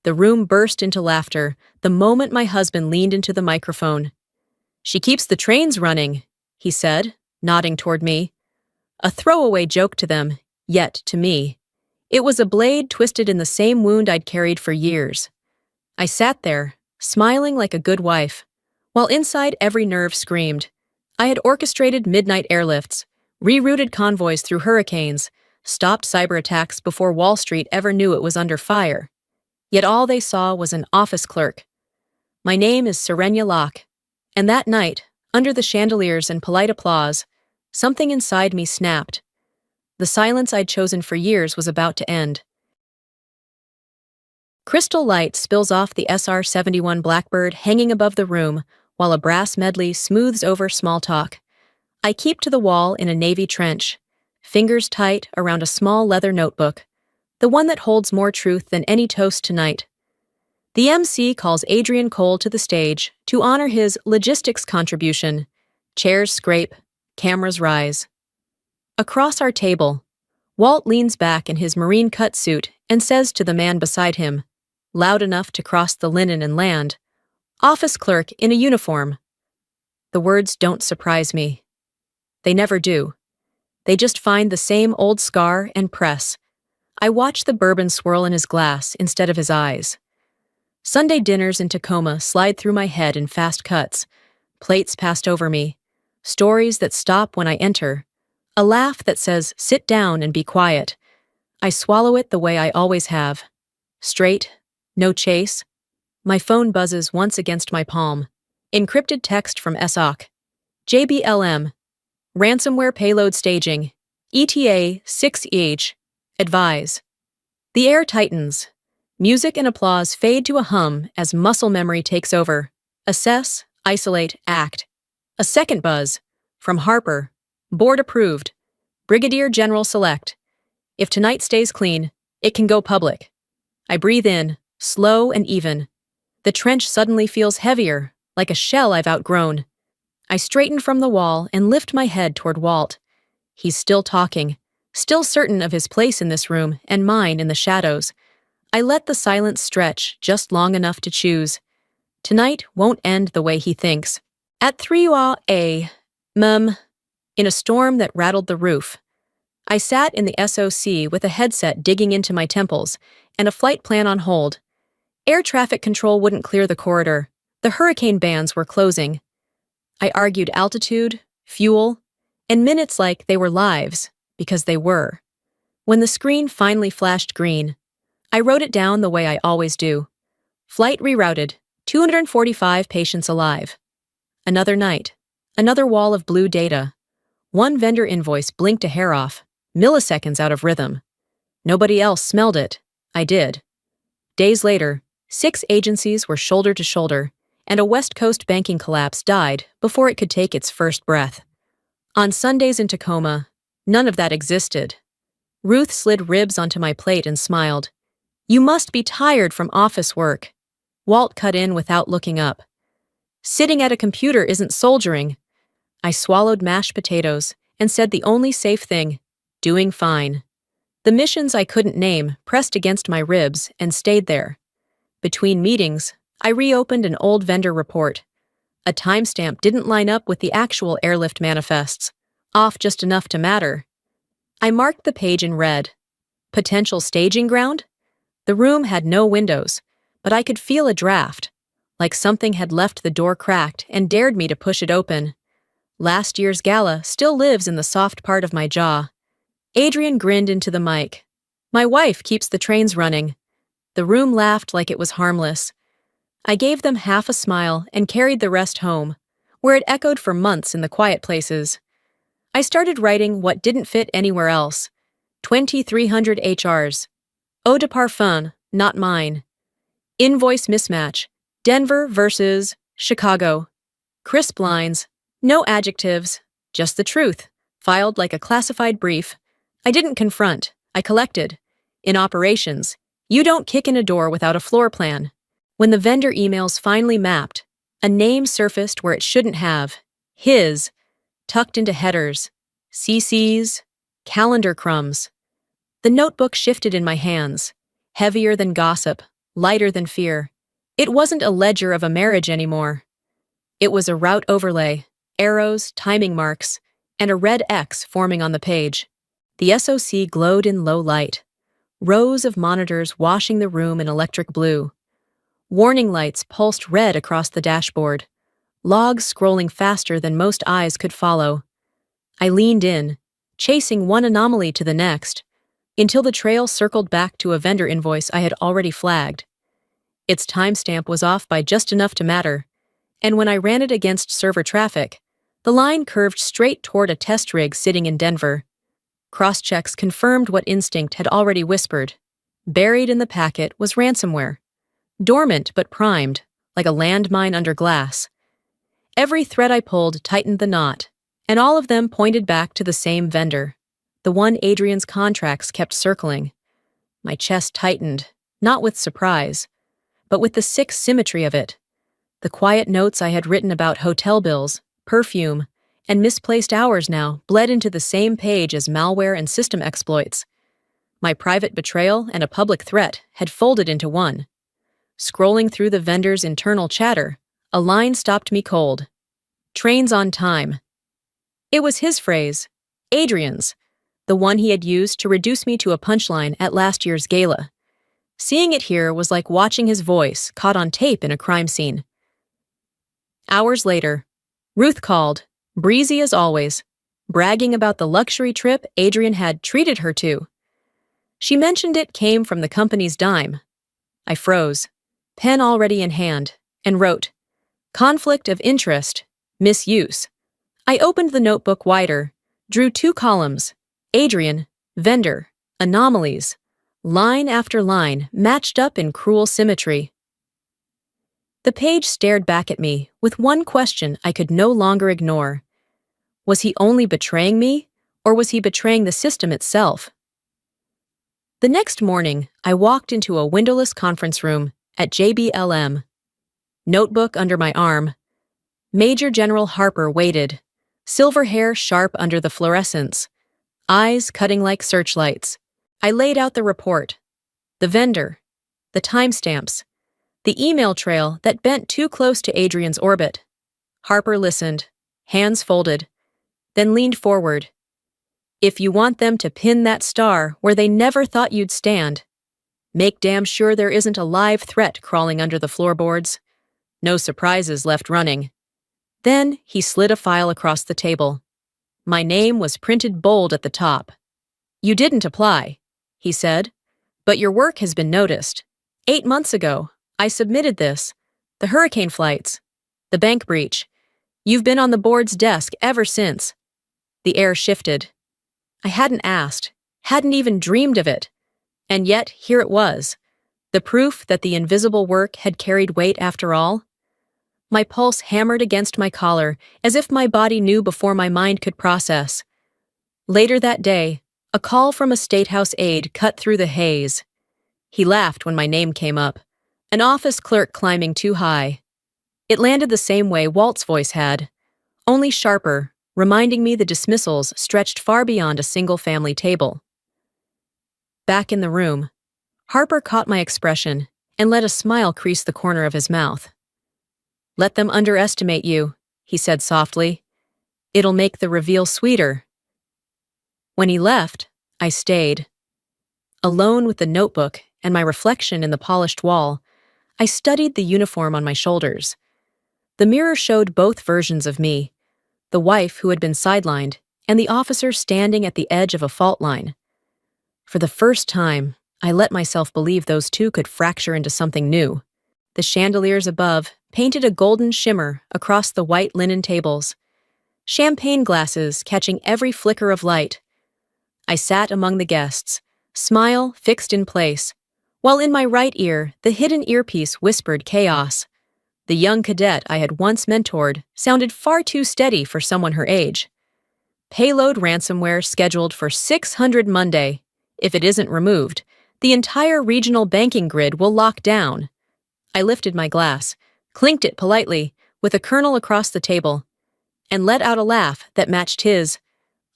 The room burst into laughter the moment my husband leaned into the microphone. "She keeps the trains running," he said, nodding toward me. A throwaway joke to them, yet, to me, it was a blade twisted in the same wound I'd carried for years. I sat there, smiling like a good wife, while inside every nerve screamed. I had orchestrated midnight airlifts, rerouted convoys through hurricanes, stopped cyber attacks before Wall Street ever knew it was under fire. Yet all they saw was an office clerk. My name is Serenya Locke, and that night, under the chandeliers and polite applause, something inside me snapped. The silence I'd chosen for years was about to end. Crystal light spills off the SR-71 Blackbird hanging above the room, while a brass medley smooths over small talk. I keep to the wall in a navy trench, fingers tight around a small leather notebook, the one that holds more truth than any toast tonight. The MC calls Adrian Cole to the stage to honor his logistics contribution. Chairs scrape, cameras rise. Across our table, Walt leans back in his marine cut suit and says to the man beside him, loud enough to cross the linen and land, "Office clerk in a uniform." The words don't surprise me. They never do. They just find the same old scar and press. I watch the bourbon swirl in his glass instead of his eyes. Sunday dinners in Tacoma slide through my head in fast cuts, plates passed over me, stories that stop when I enter, a laugh that says, "Sit down and be quiet." I swallow it the way I always have. Straight, no chase. My phone buzzes once against my palm. Encrypted text from SOC. JBLM. Ransomware payload staging. ETA 6EH. Advise. The air tightens. Music and applause fade to a hum as muscle memory takes over. Assess, isolate, act. A second buzz. From Harper. Board approved. Brigadier General select. If tonight stays clean, it can go public. I breathe in, slow and even. The trench suddenly feels heavier, like a shell I've outgrown. I straighten from the wall and lift my head toward Walt. He's still talking, still certain of his place in this room and mine in the shadows. I let the silence stretch just long enough to choose. Tonight won't end the way he thinks. At 3 a.m., in a storm that rattled the roof, I sat in the SOC with a headset digging into my temples and a flight plan on hold. Air traffic control wouldn't clear the corridor. The hurricane bands were closing. I argued altitude, fuel, and minutes like they were lives, because they were. When the screen finally flashed green, I wrote it down the way I always do. Flight rerouted, 245 patients alive. Another night, another wall of blue data. One vendor invoice blinked a hair off, milliseconds out of rhythm. Nobody else smelled it. I did. Days later, 6 agencies were shoulder to shoulder, and a West Coast banking collapse died before it could take its first breath. On Sundays in Tacoma, none of that existed. Ruth slid ribs onto my plate and smiled. "You must be tired from office work." Walt cut in without looking up. "Sitting at a computer isn't soldiering." I swallowed mashed potatoes and said the only safe thing, doing fine. The missions I couldn't name pressed against my ribs and stayed there. Between meetings, I reopened an old vendor report. A timestamp didn't line up with the actual airlift manifests, off just enough to matter. I marked the page in red. Potential staging ground? The room had no windows, but I could feel a draft, like something had left the door cracked and dared me to push it open. Last year's gala still lives in the soft part of my jaw. Adrian grinned into the mic. "My wife keeps the trains running." The room laughed like it was harmless. I gave them half a smile and carried the rest home, where it echoed for months in the quiet places. I started writing what didn't fit anywhere else. 2300 HRs. Eau de parfum, not mine. Invoice mismatch. Denver versus Chicago. Crisp lines. No adjectives. Just the truth. Filed like a classified brief. I didn't confront. I collected. In operations, you don't kick in a door without a floor plan. When the vendor emails finally mapped, a name surfaced where it shouldn't have. His. Tucked into headers. CCs. Calendar crumbs. The notebook shifted in my hands, heavier than gossip, lighter than fear. It wasn't a ledger of a marriage anymore. It was a route overlay, arrows, timing marks, and a red X forming on the page. The SOC glowed in low light, rows of monitors washing the room in electric blue. Warning lights pulsed red across the dashboard, logs scrolling faster than most eyes could follow. I leaned in, chasing one anomaly to the next, until the trail circled back to a vendor invoice I had already flagged. Its timestamp was off by just enough to matter, and when I ran it against server traffic, the line curved straight toward a test rig sitting in Denver. Cross-checks confirmed what instinct had already whispered. Buried in the packet was ransomware. Dormant but primed, like a landmine under glass. Every thread I pulled tightened the knot, and all of them pointed back to the same vendor, the one Adrian's contracts kept circling. My chest tightened, not with surprise, but with the sick symmetry of it. The quiet notes I had written about hotel bills, perfume, and misplaced hours now bled into the same page as malware and system exploits. My private betrayal and a public threat had folded into one. Scrolling through the vendor's internal chatter, a line stopped me cold. Trains on time. It was his phrase, Adrian's, the one he had used to reduce me to a punchline at last year's gala. Seeing it here was like watching his voice caught on tape in a crime scene. Hours later, Ruth called, breezy as always, bragging about the luxury trip Adrian had treated her to. She mentioned it came from the company's dime. I froze, pen already in hand, and wrote, "Conflict of interest, misuse." I opened the notebook wider, drew 2 columns, Adrian, vendor, anomalies, line after line matched up in cruel symmetry. The page stared back at me with one question I could no longer ignore. Was he only betraying me, or was he betraying the system itself? The next morning, I walked into a windowless conference room at JBLM. Notebook under my arm. Major General Harper waited, silver hair sharp under the fluorescence, eyes cutting like searchlights. I laid out the report, the vendor, the timestamps, the email trail that bent too close to Adrian's orbit. Harper listened, hands folded, then leaned forward. "If you want them to pin that star where they never thought you'd stand, make damn sure there isn't a live threat crawling under the floorboards. No surprises left running." Then he slid a file across the table. My name was printed bold at the top. "You didn't apply," he said, "but your work has been noticed. 8 months ago, I submitted this. The hurricane flights, the bank breach. You've been on the board's desk ever since." The air shifted. I hadn't asked, hadn't even dreamed of it. And yet, here it was. The proof that the invisible work had carried weight after all. My pulse hammered against my collar, as if my body knew before my mind could process. Later that day, a call from a statehouse aide cut through the haze. He laughed when my name came up, an office clerk climbing too high. It landed the same way Walt's voice had, only sharper, reminding me the dismissals stretched far beyond a single-family table. Back in the room, Harper caught my expression and let a smile crease the corner of his mouth. "Let them underestimate you," he said softly. "It'll make the reveal sweeter." When he left, I stayed. Alone with the notebook and my reflection in the polished wall, I studied the uniform on my shoulders. The mirror showed both versions of me, the wife who had been sidelined and the officer standing at the edge of a fault line. For the first time, I let myself believe those two could fracture into something new. The chandeliers above painted a golden shimmer across the white linen tables, champagne glasses catching every flicker of light. I sat among the guests, smile fixed in place, while in my right ear the hidden earpiece whispered chaos. The young cadet I had once mentored sounded far too steady for someone her age. Payload ransomware scheduled for 600 Monday. If it isn't removed, the entire regional banking grid will lock down. I lifted my glass, clinked it politely, with a kernel across the table, and let out a laugh that matched his.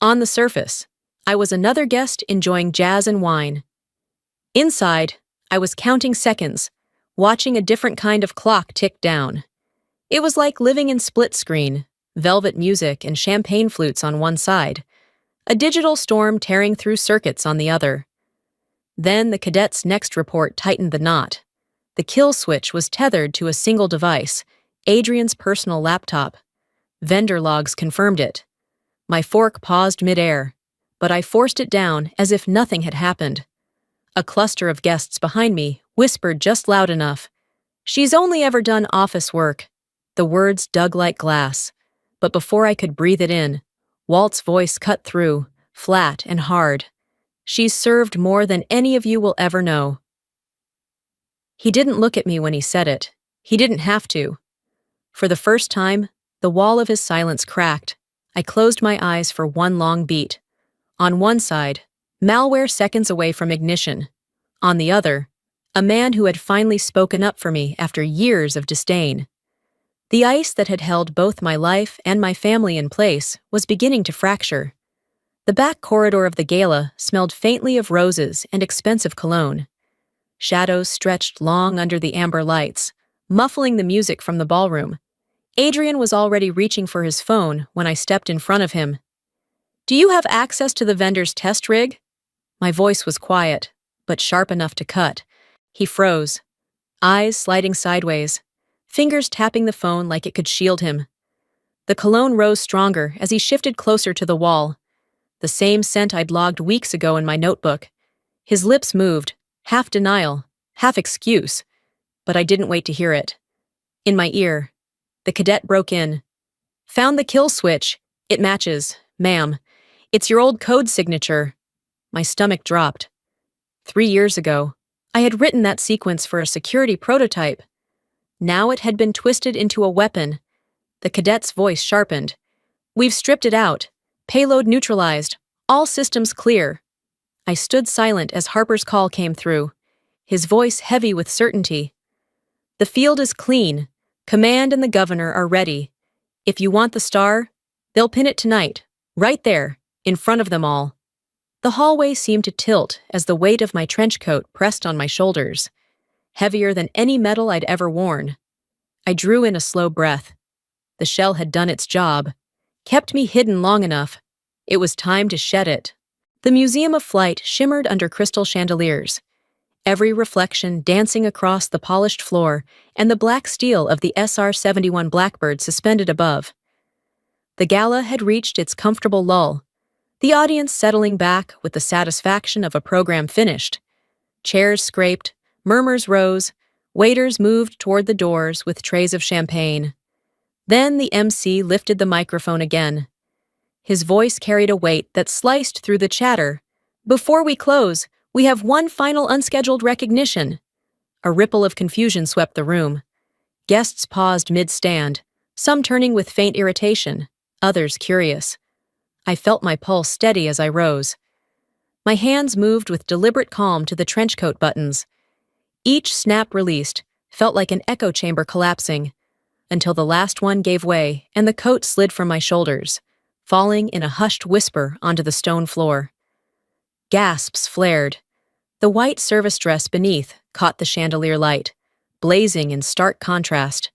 On the surface, I was another guest enjoying jazz and wine. Inside, I was counting seconds, watching a different kind of clock tick down. It was like living in split screen, velvet music and champagne flutes on one side, a digital storm tearing through circuits on the other. Then the cadet's next report tightened the knot. The kill switch was tethered to a single device, Adrian's personal laptop. Vendor logs confirmed it. My fork paused midair, but I forced it down as if nothing had happened. A cluster of guests behind me whispered just loud enough. "She's only ever done office work." The words dug like glass, but before I could breathe it in, Walt's voice cut through, flat and hard. "She's served more than any of you will ever know." He didn't look at me when he said it. He didn't have to. For the first time, the wall of his silence cracked. I closed my eyes for one long beat. On one side, malware seconds away from ignition. On the other, a man who had finally spoken up for me after years of disdain. The ice that had held both my life and my family in place was beginning to fracture. The back corridor of the gala smelled faintly of roses and expensive cologne. Shadows stretched long under the amber lights, muffling the music from the ballroom. Adrian was already reaching for his phone when I stepped in front of him. "Do you have access to the vendor's test rig?" My voice was quiet, but sharp enough to cut. He froze, eyes sliding sideways, fingers tapping the phone like it could shield him. The cologne rose stronger as he shifted closer to the wall, the same scent I'd logged weeks ago in my notebook. His lips moved, half denial, half excuse, but I didn't wait to hear it. In my ear, the cadet broke in. "Found the kill switch. It matches, ma'am. It's your old code signature." My stomach dropped. 3 years ago, I had written that sequence for a security prototype. Now it had been twisted into a weapon. The cadet's voice sharpened. "We've stripped it out. Payload neutralized. All systems clear." I stood silent as Harper's call came through, his voice heavy with certainty. "The field is clean. Command and the governor are ready. If you want the star, they'll pin it tonight, right there, in front of them all." The hallway seemed to tilt as the weight of my trench coat pressed on my shoulders, heavier than any metal I'd ever worn. I drew in a slow breath. The shell had done its job, kept me hidden long enough. It was time to shed it. The Museum of Flight shimmered under crystal chandeliers, every reflection dancing across the polished floor and the black steel of the SR-71 Blackbird suspended above. The gala had reached its comfortable lull, the audience settling back with the satisfaction of a program finished. Chairs scraped, murmurs rose, waiters moved toward the doors with trays of champagne. Then the MC lifted the microphone again. His voice carried a weight that sliced through the chatter. "Before we close, we have one final unscheduled recognition." A ripple of confusion swept the room. Guests paused mid-stand, some turning with faint irritation, others curious. I felt my pulse steady as I rose. My hands moved with deliberate calm to the trenchcoat buttons. Each snap released felt like an echo chamber collapsing, until the last one gave way and the coat slid from my shoulders, falling in a hushed whisper onto the stone floor. Gasps flared. The white service dress beneath caught the chandelier light, blazing in stark contrast.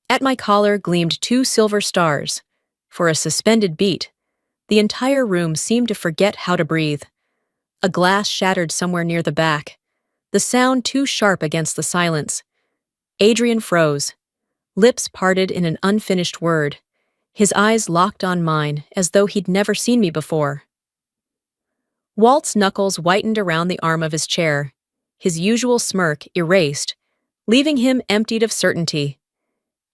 At my collar gleamed 2 silver stars. For a suspended beat, the entire room seemed to forget how to breathe. A glass shattered somewhere near the back, the sound too sharp against the silence. Adrian froze, lips parted in an unfinished word, his eyes locked on mine as though he'd never seen me before. Walt's knuckles whitened around the arm of his chair, his usual smirk erased, leaving him emptied of certainty.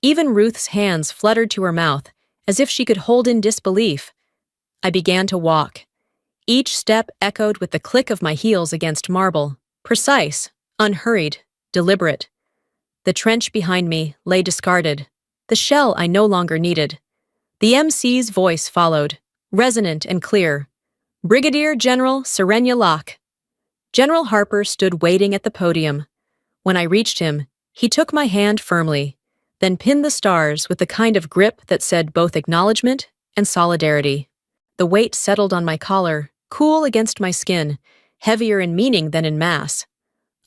Even Ruth's hands fluttered to her mouth, as if she could hold in disbelief. I began to walk. Each step echoed with the click of my heels against marble, precise, unhurried, deliberate. The trench behind me lay discarded, the shell I no longer needed. The MC's voice followed, resonant and clear. "Brigadier General Serenya Locke." General Harper stood waiting at the podium. When I reached him, he took my hand firmly, then pinned the stars with the kind of grip that said both acknowledgement and solidarity. The weight settled on my collar, cool against my skin, heavier in meaning than in mass.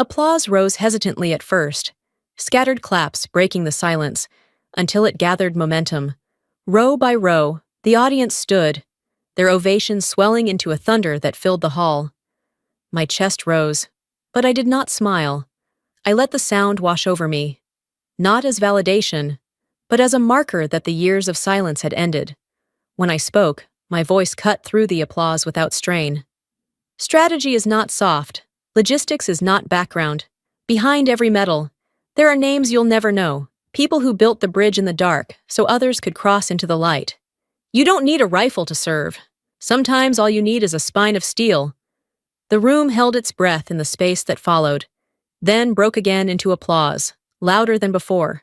Applause rose hesitantly at first, scattered claps breaking the silence, until it gathered momentum. Row by row, the audience stood, their ovations swelling into a thunder that filled the hall. My chest rose, but I did not smile. I let the sound wash over me, not as validation, but as a marker that the years of silence had ended. When I spoke, my voice cut through the applause without strain. Strategy is not soft. Logistics is not background. Behind every medal, there are names you'll never know, people who built the bridge in the dark so others could cross into the light. You don't need a rifle to serve. Sometimes all you need is a spine of steel. The room held its breath in the space that followed, then broke again into applause, louder than before,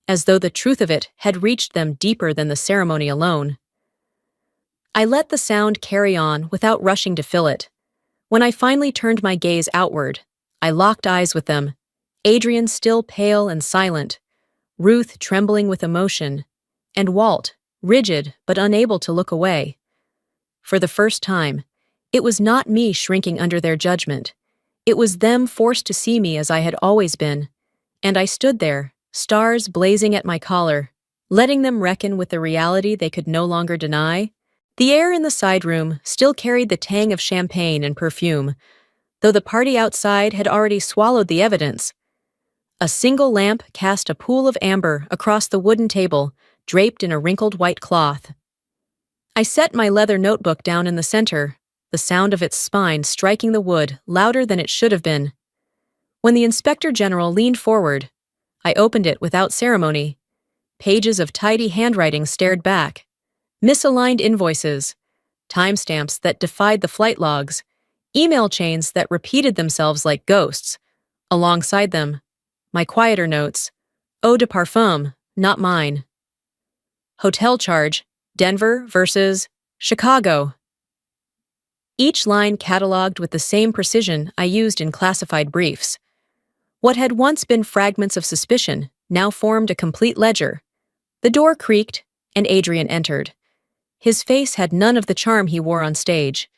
as though the truth of it had reached them deeper than the ceremony alone. I let the sound carry on without rushing to fill it. When I finally turned my gaze outward, I locked eyes with them, Adrian still pale and silent, Ruth trembling with emotion, and Walt, rigid but unable to look away. For the first time, it was not me shrinking under their judgment. It was them forced to see me as I had always been, and I stood there, stars blazing at my collar, letting them reckon with the reality they could no longer deny. The air in the side room still carried the tang of champagne and perfume, though the party outside had already swallowed the evidence. A single lamp cast a pool of amber across the wooden table, draped in a wrinkled white cloth. I set my leather notebook down in the center, the sound of its spine striking the wood louder than it should have been. When the Inspector General leaned forward, I opened it without ceremony. Pages of tidy handwriting stared back. Misaligned invoices, timestamps that defied the flight logs, email chains that repeated themselves like ghosts. Alongside them, my quieter notes, eau de parfum, not mine. Hotel charge, Denver versus Chicago. Each line cataloged with the same precision I used in classified briefs. What had once been fragments of suspicion now formed a complete ledger. The door creaked, and Adrian entered. His face had none of the charm he wore on stage.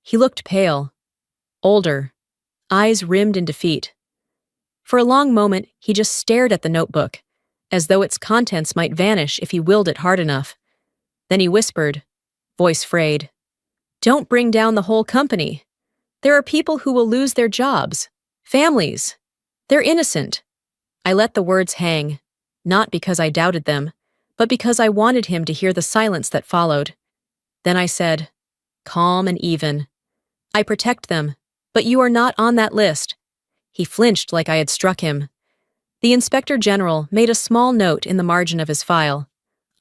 He looked pale, older, eyes rimmed in defeat. For a long moment, he just stared at the notebook, as though its contents might vanish if he willed it hard enough. Then he whispered, voice frayed, "Don't bring down the whole company. There are people who will lose their jobs, families. They're innocent." I let the words hang, not because I doubted them, but because I wanted him to hear the silence that followed. Then I said, calm and even, "I protect them, but you are not on that list." He flinched like I had struck him. The Inspector General made a small note in the margin of his file,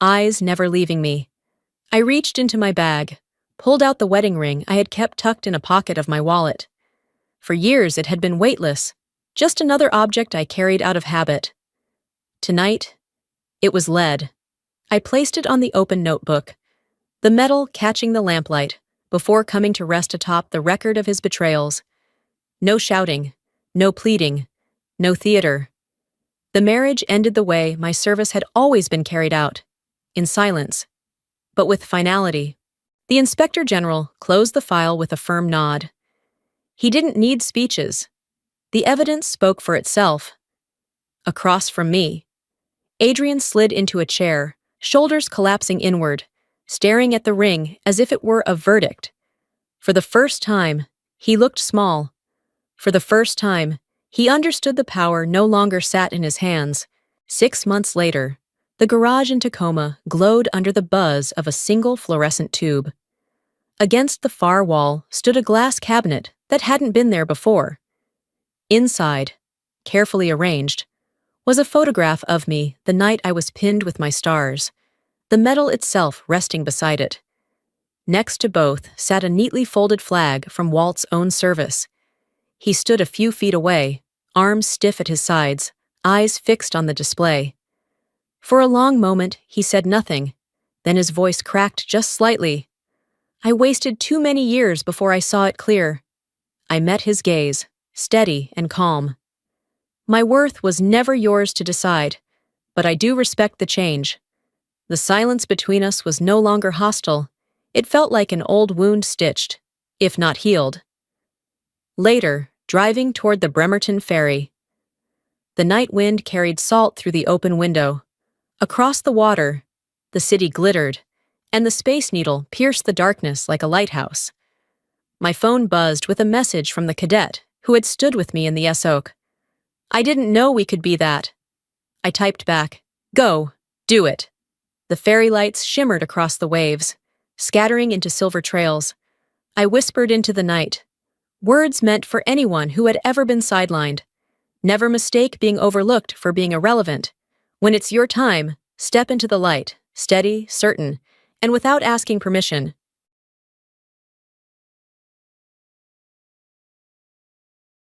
eyes never leaving me. I reached into my bag, pulled out the wedding ring I had kept tucked in a pocket of my wallet. For years it had been weightless, just another object I carried out of habit. Tonight, it was lead. I placed it on the open notebook, the metal catching the lamplight, before coming to rest atop the record of his betrayals. No shouting, no pleading, no theater. The marriage ended the way my service had always been carried out, in silence, but with finality. The Inspector General closed the file with a firm nod. He didn't need speeches. The evidence spoke for itself. Across from me, Adrian slid into a chair, shoulders collapsing inward, staring at the ring as if it were a verdict. For the first time, he looked small. For the first time, he understood the power no longer sat in his hands. 6 months later, the garage in Tacoma glowed under the buzz of a single fluorescent tube. Against the far wall stood a glass cabinet that hadn't been there before. Inside, carefully arranged, was a photograph of me the night I was pinned with my stars, the medal itself resting beside it. Next to both sat a neatly folded flag from Walt's own service. He stood a few feet away, arms stiff at his sides, eyes fixed on the display. For a long moment, he said nothing, then his voice cracked just slightly. I wasted too many years before I saw it clear. I met his gaze, steady and calm. My worth was never yours to decide, but I do respect the change. The silence between us was no longer hostile. It felt like an old wound stitched, if not healed. Later, driving toward the Bremerton ferry. The night wind carried salt through the open window. Across the water, the city glittered, and the Space Needle pierced the darkness like a lighthouse. My phone buzzed with a message from the cadet who had stood with me in the S-Oak. "I didn't know we could be that." I typed back, "Go, do it." The fairy lights shimmered across the waves, scattering into silver trails. I whispered into the night, words meant for anyone who had ever been sidelined. Never mistake being overlooked for being irrelevant. When it's your time, step into the light, steady, certain, and without asking permission.